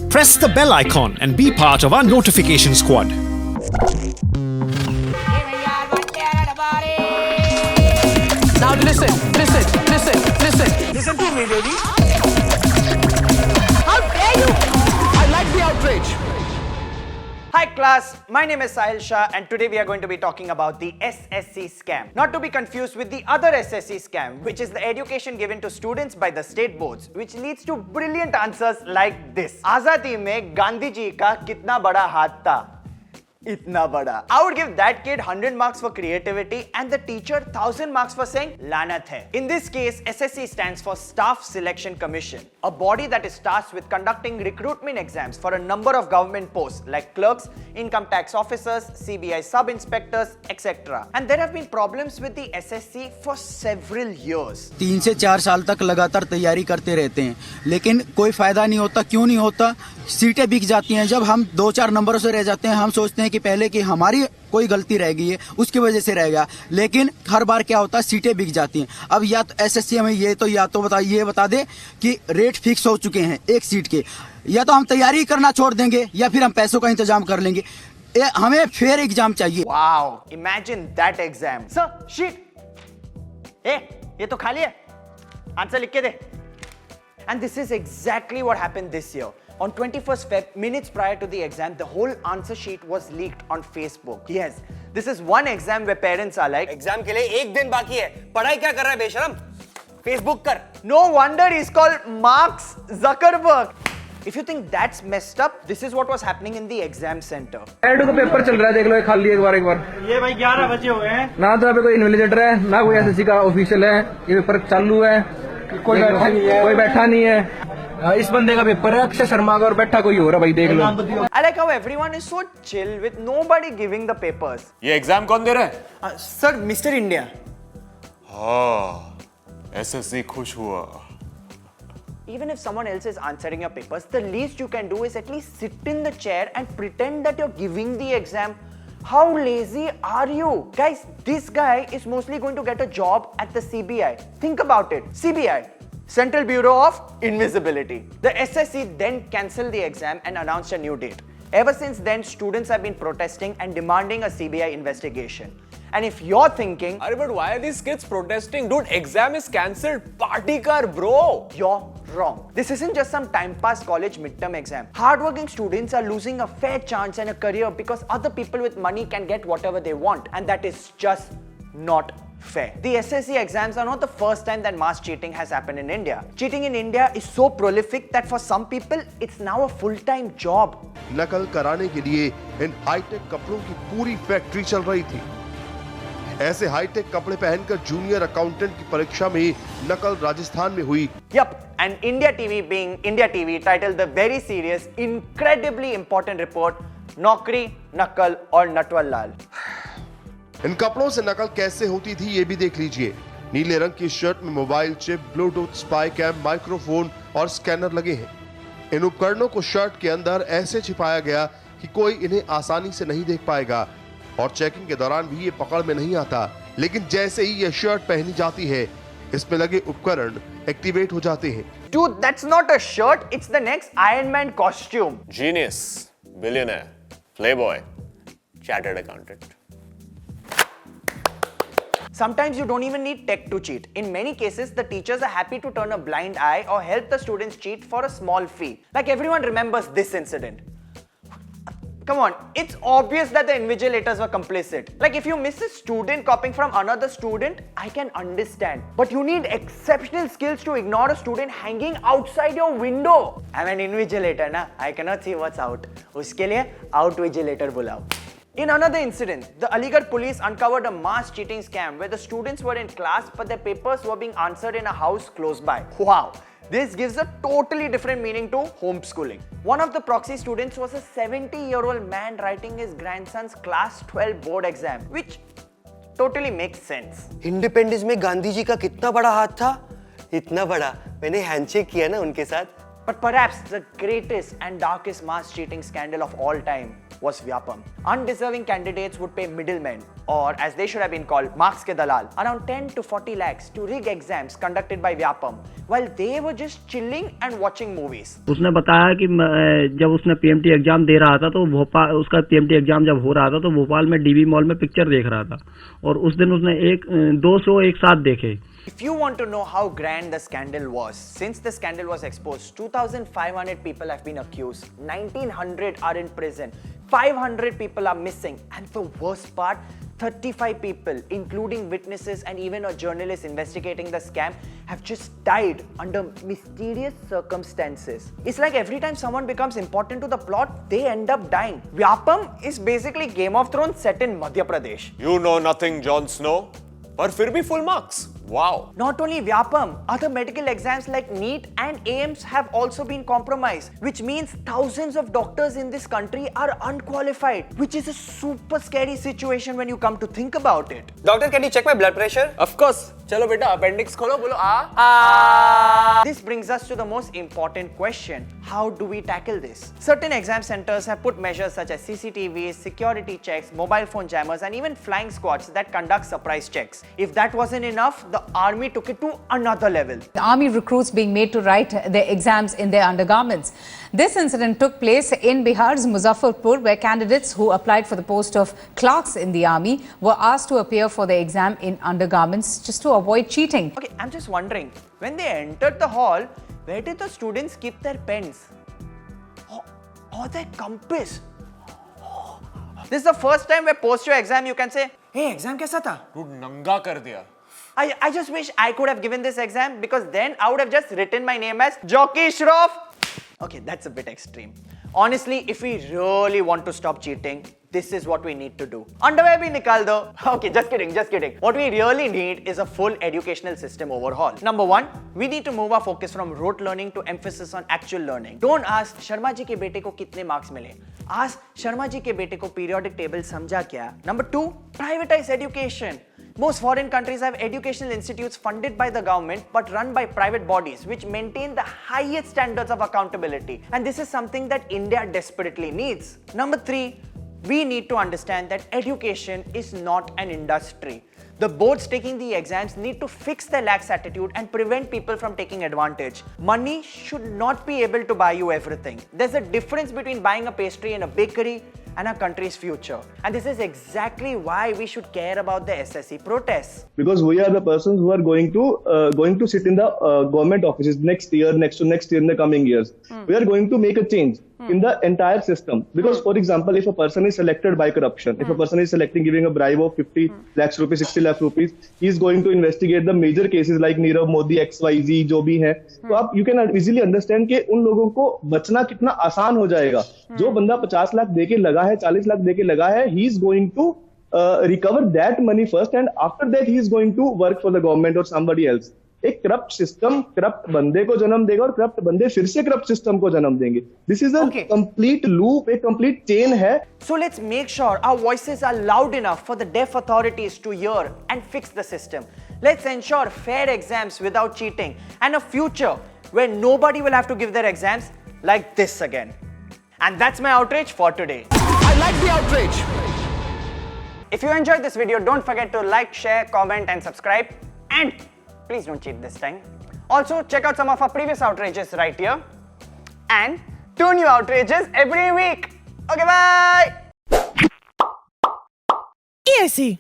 Press the bell icon and be part of our notification squad. Now listen to me, baby. How dare you? I like the outrage. Hi class, my name is Sahil Shah and today we are going to be talking about the SSC scam. Not to be confused with the other SSC scam, which is the education given to students by the state boards, which leads to brilliant answers like this. Azadi mein Gandhi ji ka kitna bada haath tha? Itna bada. I would give that kid 100 marks for creativity and the teacher 1000 marks for saying lanat hai. In this case, SSC stands for Staff Selection Commission, a body that is tasked with conducting recruitment exams for a number of government posts like clerks, income tax officers, CBI sub-inspectors, etc. And there have been problems with the SSC for several years. 3 से 4 साल तक लगातार तैयारी करते रहते हैं, लेकिन कोई फायदा नहीं होता। क्यों नहीं होता? सीटें बिक जाती हैं। जब हम 2-4 नंबरों से रह जाते हैं, हम सोचते हैं कि पहले कि हमारी कोई गलती रह गई है, उसकी वजह से रह गया, लेकिन हर बार क्या होता है, सीटें बिक जाती हैं। अब या तो एसएससी हमें ये बता दे कि रेट फिक्स हो चुके हैं एक सीट के, या तो हम तैयारी करना छोड़ देंगे या फिर हम पैसों का इंतजाम कर लेंगे। हमें फेयर एग्जाम चाहिए। Wow, imagine that exam. Sir, sheet. ये तो खाली है, आंसर लिख के दे. And this is exactly what happened this year. On 21st Feb, minutes prior to the exam, the whole answer sheet was leaked on Facebook. Yes, this is one exam where parents are like, exam के लिए 1 दिन बाकी है, पढ़ाई क्या कर रहा है बेशरम? फेसबुक कर. no wonder he's called Mark Zuckerberg. If you think that's messed up, this is what was happening in the exam center. एडो का पेपर चल रहा है, देख लो, खाली एक बार। ये भाई 11 बजे हुए हैं। ना तो यहाँ पे कोई इन्विजिलेटर है, ना कोई एसएससी का ऑफिशियल है। ये पेपर चालू है, कोई बैठा नहीं है। इस बंदे का पेपर है, अक्षय शर्मा का, और बैठा कोई और है भाई, देख लो। I like how everyone is so chill with nobody giving the papers. ये एग्जाम कौन दे रहा है? Sir, Mr. India. हाँ, एसएससी खुश हुआ। Even if someone else is answering your papers, the least you can do is at least sit in the chair and pretend that you're giving the exam. How lazy are you? Guys, this guy is mostly going to get a job at the CBI. Think about it. CBI, Central Bureau of Invisibility. The SSC then cancelled the exam and announced a new date. Ever since then, students have been protesting and demanding a CBI investigation. And if you're thinking, But why are these kids protesting? Dude, exam is cancelled. Party kar, bro. you're wrong. This isn't just some time pass college midterm exam. Hardworking students are losing a fair chance and a career because other people with money can get whatever they want, and that is just not fair. The SSC exams are not the first time that mass cheating has happened in India. Cheating in India is so prolific that for some people, it's now a full-time job. नकल कराने के लिए इन hi tech कपड़ों की पूरी factory चल रही थी। ऐसे हाईटेक कपड़े पहनकर जूनियर अकाउंटेंट की परीक्षा में नकल राजस्थान में हुई। Yup, and India TV being India TV titled the very serious, incredibly important report, Naukri, Nakal और नटवर लाल। इन कपड़ों से नकल कैसे होती थी ये भी देख लीजिए। नीले रंग की शर्ट में mobile chip, bluetooth, spy cam, microphone और स्कैनर लगे हैं। इन उपकरणों को शर्ट के अंदर ऐसे छिपाया गया कि कोई इन्हें आसानी से नहीं देख पाएगा और चेकिंग के दौरान भी ये पकड़ में नहीं आता। लेकिन जैसे ही ये शर्ट पहनी जाती है, इसमें लगे उपकरण एक्टिवेट हो जाते हैं। Dude, that's not a shirt, it's the next Iron Man costume. Genius, billionaire, playboy, chartered accountant. Sometimes you don't even need tech to cheat. In many cases, the teachers are happy to turn a blind eye or help the students cheat for a small fee. Like everyone remembers this incident. Come on, it's obvious that the invigilators were complicit. Like if you miss a student copying from another student, I can understand. But you need exceptional skills to ignore a student hanging outside your window. I'm an invigilator, na? I cannot see what's out. Uske liye outvigilator bulao. In another incident, the Aligarh police uncovered a mass cheating scam where the students were in class but their papers were being answered in a house close by. Wow! This gives a totally different meaning to homeschooling. One of the proxy students was a 70-year-old man writing his grandson's class 12 board exam, which totally makes sense. Independence में गांधी जी का कितना बड़ा हाथ था? इतना बड़ा, मैंने handshake किया ना उनके साथ। But perhaps the greatest and darkest mass cheating scandal of all time was Vyapam. Undeserving candidates would pay middlemen, or as they should have been called, marks ke dalal, around 10 to 40 lakhs to rig exams conducted by Vyapam, while they were just chilling and watching movies. उसने बताया कि जब उसने PMT exam दे रहा था तो भोपाल उसका PMT exam जब हो रहा था तो भोपाल में डीबी मॉल में पिक्चर देख रहा था और उस दिन उसने 2 शो एक साथ देखे. If you want to know how grand the scandal was, since the scandal was exposed, 2,500 people have been accused, 1,900 are in prison, 500 people are missing, and the worst part, 35 people, including witnesses and even a journalist investigating the scam, have just died under mysterious circumstances. It's like every time someone becomes important to the plot, they end up dying. Vyapam is basically Game of Thrones set in Madhya Pradesh. You know nothing, Jon Snow. पर फिर भी full marks. Wow. Not only Vyapam, other medical exams like NEET and AIIMS have also been compromised, which means thousands of doctors in this country are unqualified, which is a super scary situation when you come to think about it. Doctor, can you check my blood pressure? Of course. चलो बेटा appendix खोलो बोलो आ. This brings us to the most important question. How do we tackle this? Certain exam centers have put measures such as CCTVs, security checks, mobile phone jammers, and even flying squads that conduct surprise checks. If that wasn't enough, the army took it to another level. The army recruits being made to write their exams in their undergarments. This incident took place in Bihar's Muzaffarpur, where candidates who applied for the post of clerks in the army were asked to appear for the exam in undergarments just to avoid cheating. Okay, I'm just wondering, when they entered the hall, where did the students keep their pens? Or their compass? This is the first time where post your exam you can say, hey, exam kaisa tha? Dude, नंगा कर दिया. I just wish I could have given this exam, because then I would have just written my name as Jockey Shroff. Okay, that's a bit extreme. Honestly, if we really want to stop cheating, this is what we need to do. Underwear bhi nikal do. Okay, just kidding, just kidding. What we really need is a full educational system overhaul. Number one, we need to move our focus from rote learning to emphasis on actual learning. Don't ask, Sharma ji ke bete ko kitne marks mile. Ask, Sharma ji ke bete ko periodic table samjha kya? Number two, privatize education. Most foreign countries have educational institutes funded by the government but run by private bodies which maintain the highest standards of accountability. And this is something that India desperately needs. Number three, we need to understand that education is not an industry. The boards taking the exams need to fix their lax attitude and prevent people from taking advantage. Money should not be able to buy you everything. There's a difference between buying a pastry in a bakery and our country's future. And this is exactly why we should care about the SSC protests. Because we are the persons who are going to sit in the government offices next year in the coming years. We are going to make a change in the entire system. Because for example, if a person is selected by corruption, if a person is giving a bribe of 50 lakhs rupees, 60 lakhs rupees, he is going to investigate the major cases like Nirav Modi, XYZ, जो भी है. तो you can easily understand कि उन लोगों को बचना कितना आसान हो जाएगा. जो बंदा 50 लाख देके लगा है, 40 लाख देके लगा है, he is going to recover that money first, and after that he is going to work for the government or somebody else. एक करप्ट सिस्टम करप्ट बंदे को जन्म देगा और करप्ट बंदे फिर से करप्ट सिस्टम को जन्म देंगे. This is a complete loop, एक कंप्लीट चेन है. So let's make sure our voices are loud enough for the deaf authorities to hear and fix the system. Let's ensure fair exams without cheating and a future where nobody will have to give their exams like this again. And that's my outrage for today. I like the outrage. If you enjoyed this video, don't forget to like, share, comment and subscribe. And please don't cheat this time. Also, check out some of our previous outrages right here. And 2 new outrages every week. Okay, bye! EIC